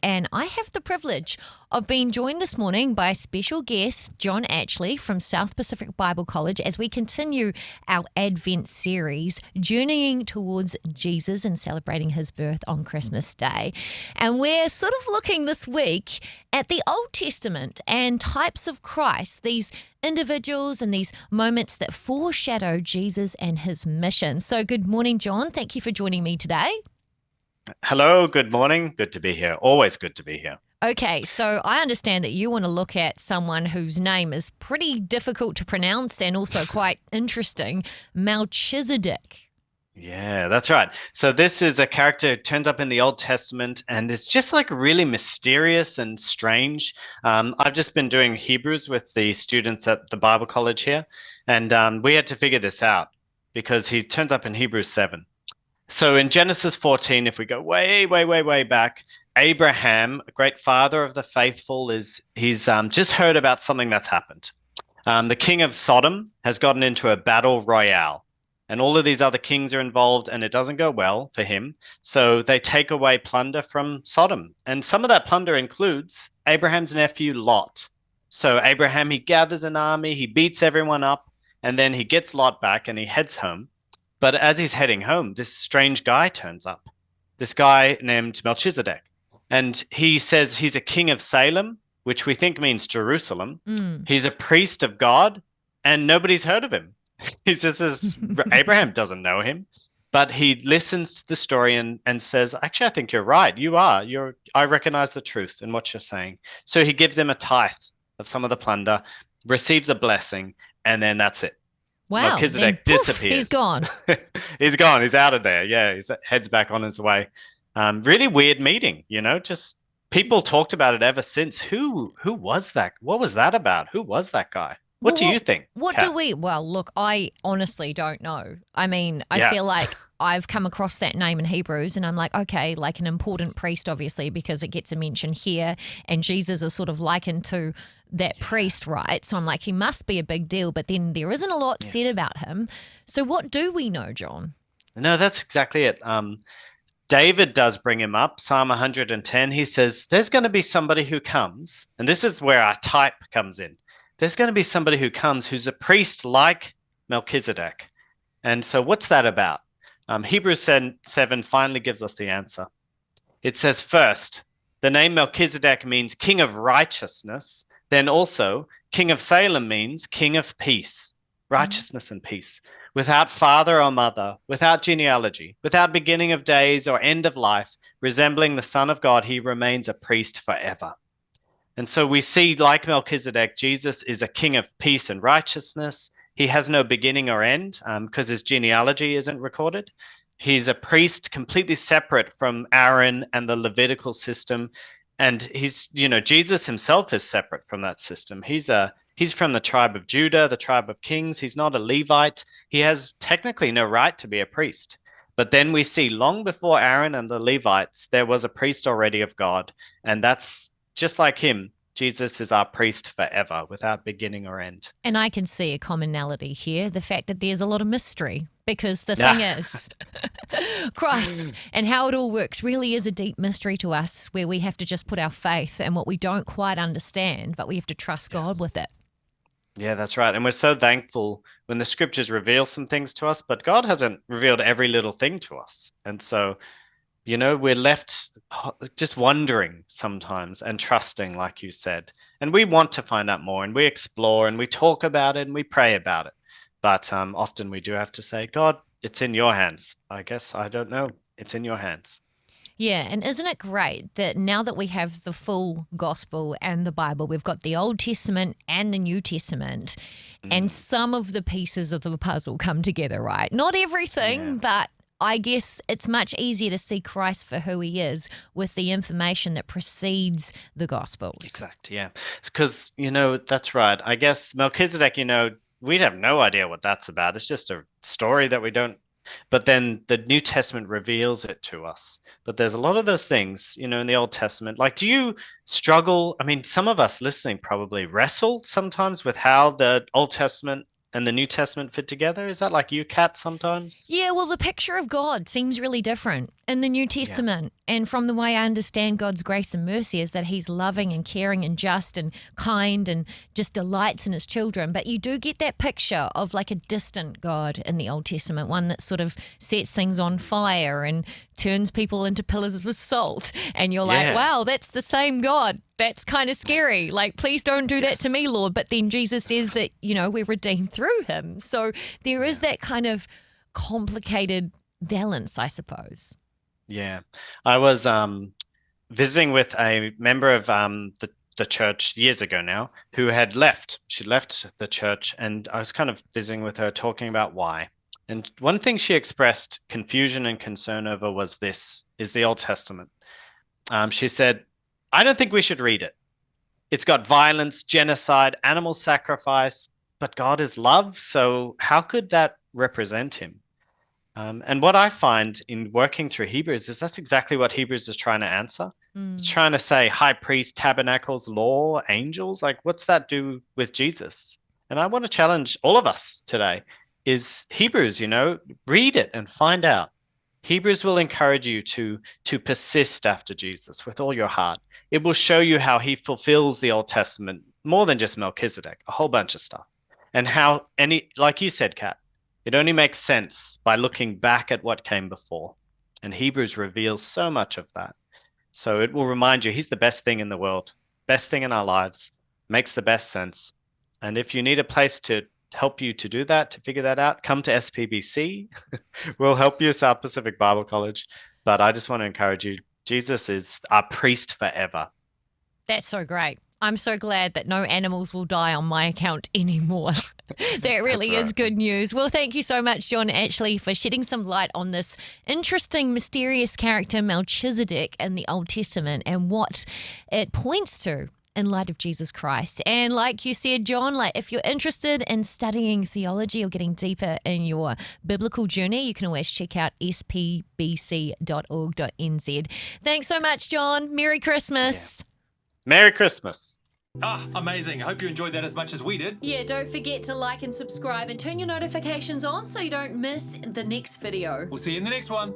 and I have the privilege of being joined this morning by special guest John Atchley from South Pacific Bible College as we continue our Advent series, journeying towards Jesus and celebrating his birth on Christmas Day. And we're sort of looking this week at the Old Testament and types of Christ, these individuals and these moments that foreshadow Jesus and his mission. So good morning, John. Thank you for joining me today. Hello, good morning. Good to be here. Always good to be here. Okay, so I understand that you want to look at someone whose name is pretty difficult to pronounce and also quite interesting, Melchizedek. Yeah, that's right. So this is a character who turns up in the Old Testament and is just like really mysterious and strange. I've just been doing Hebrews with the students at the Bible College here, and we had to figure this out because he turns up in Hebrews 7. So in Genesis 14, if we go way, way, way, way back, Abraham, a great father of the faithful, he's just heard about something that's happened. The king of Sodom has gotten into a battle royale, and all of these other kings are involved, and it doesn't go well for him. So they take away plunder from Sodom, and some of that plunder includes Abraham's nephew Lot. So Abraham, he gathers an army, he beats everyone up, and then he gets Lot back and he heads home. But as he's heading home, this strange guy turns up, this guy named Melchizedek. And he says he's a king of Salem, which we think means Jerusalem. He's a priest of God, and nobody's heard of him. He's just as Abraham doesn't know him, but he listens to the story and says, actually, I think you're right. I recognize the truth in what you're saying. So he gives him a tithe of some of the plunder, receives a blessing, and then that's it. Wow. Melchizedek disappears. He's gone. He's gone. He's out of there. Yeah, his head's back on his way. Really weird meeting, just people talked about it ever since. Who was that? What was that about? Who was that guy? What do you think? Well, look, I honestly don't know. I mean, I feel like I've come across that name in Hebrews and I'm like, okay, like an important priest, obviously, because it gets a mention here and Jesus is sort of likened to that priest, right? So I'm like, he must be a big deal, but then there isn't a lot said about him. So what do we know, John? No, that's exactly it. David does bring him up. Psalm 110, he says, there's going to be somebody who comes, and this is where our type comes in. There's going to be somebody who comes who's a priest like Melchizedek. And so what's that about? Hebrews 7 finally gives us the answer. It says, first, the name Melchizedek means king of righteousness. Then also, king of Salem means king of peace, righteousness and peace. Without father or mother, without genealogy, without beginning of days or end of life, resembling the Son of God, he remains a priest forever. And so we see, like Melchizedek, Jesus is a king of peace and righteousness. He has no beginning or end because his genealogy isn't recorded. He's a priest completely separate from Aaron and the Levitical system. And Jesus himself is separate from that system. He's from the tribe of Judah, the tribe of kings. He's not a Levite. He has technically no right to be a priest. But then we see long before Aaron and the Levites, there was a priest already of God. And that's just like him. Jesus is our priest forever, without beginning or end. And I can see a commonality here, the fact that there's a lot of mystery, because the thing is, Christ and how it all works really is a deep mystery to us, where we have to just put our faith in what we don't quite understand, but we have to trust God with it. Yeah, that's right. And we're so thankful when the scriptures reveal some things to us, but God hasn't revealed every little thing to us. And so we're left just wondering sometimes and trusting, like you said. And we want to find out more, and we explore and we talk about it and we pray about it. But often we do have to say, God, it's in your hands. I guess, I don't know. It's in your hands. Yeah, and isn't it great that now that we have the full gospel and the Bible, we've got the Old Testament and the New Testament, and some of the pieces of the puzzle come together, right? Not everything, but I guess it's much easier to see Christ for who he is with the information that precedes the Gospels. Exactly, yeah. Because, that's right. I guess Melchizedek, we'd have no idea what that's about. It's just a story that we don't. But then the New Testament reveals it to us. But there's a lot of those things, in the Old Testament. Like, do you struggle? I mean, some of us listening probably wrestle sometimes with how the Old Testament and the New Testament fit together? Is that like you, Kat, sometimes? Yeah, well, the picture of God seems really different in the New Yeah. Testament. And from the way I understand God's grace and mercy is that he's loving and caring and just and kind and just delights in his children. But you do get that picture of like a distant God in the Old Testament, one that sort of sets things on fire and turns people into pillars of salt. And you're like, Yeah. wow, that's the same God. That's kind of scary. Like, please don't do that to me, Lord. But then Jesus says that, we're redeemed through him. So there is that kind of complicated balance, I suppose. Yeah. I was visiting with a member of the church years ago now who had left. She left the church, and I was kind of visiting with her, talking about why. And one thing she expressed confusion and concern over was this, is the Old Testament. She said, I don't think we should read it. It's got violence, genocide, animal sacrifice, but God is love, so how could that represent him? And what I find in working through Hebrews is that's exactly what Hebrews is trying to answer. It's trying to say high priest, tabernacles, law, angels. Like, what's that do with Jesus? And I want to challenge all of us today is Hebrews, read it and find out. Hebrews will encourage you to persist after Jesus with all your heart. It will show you how he fulfills the Old Testament more than just Melchizedek, a whole bunch of stuff. And how like you said, Kat, it only makes sense by looking back at what came before. And Hebrews reveals so much of that. So it will remind you he's the best thing in the world, best thing in our lives, makes the best sense. And if you need a place to help you to do that, to figure that out, come to SPBC. We'll help you, South Pacific Bible College. But I just want to encourage you, Jesus is our priest forever. That's so great. I'm so glad that no animals will die on my account anymore. That really is good news. Well, thank you so much, John Atchley, for shedding some light on this interesting, mysterious character, Melchizedek, in the Old Testament and what it points to in light of Jesus Christ. And like you said, John, like if you're interested in studying theology or getting deeper in your biblical journey, you can always check out spbc.org.nz. Thanks so much, John. Merry Christmas. Yeah. Merry Christmas. Amazing. I hope you enjoyed that as much as we did. Yeah, don't forget to like and subscribe and turn your notifications on so you don't miss the next video. We'll see you in the next one.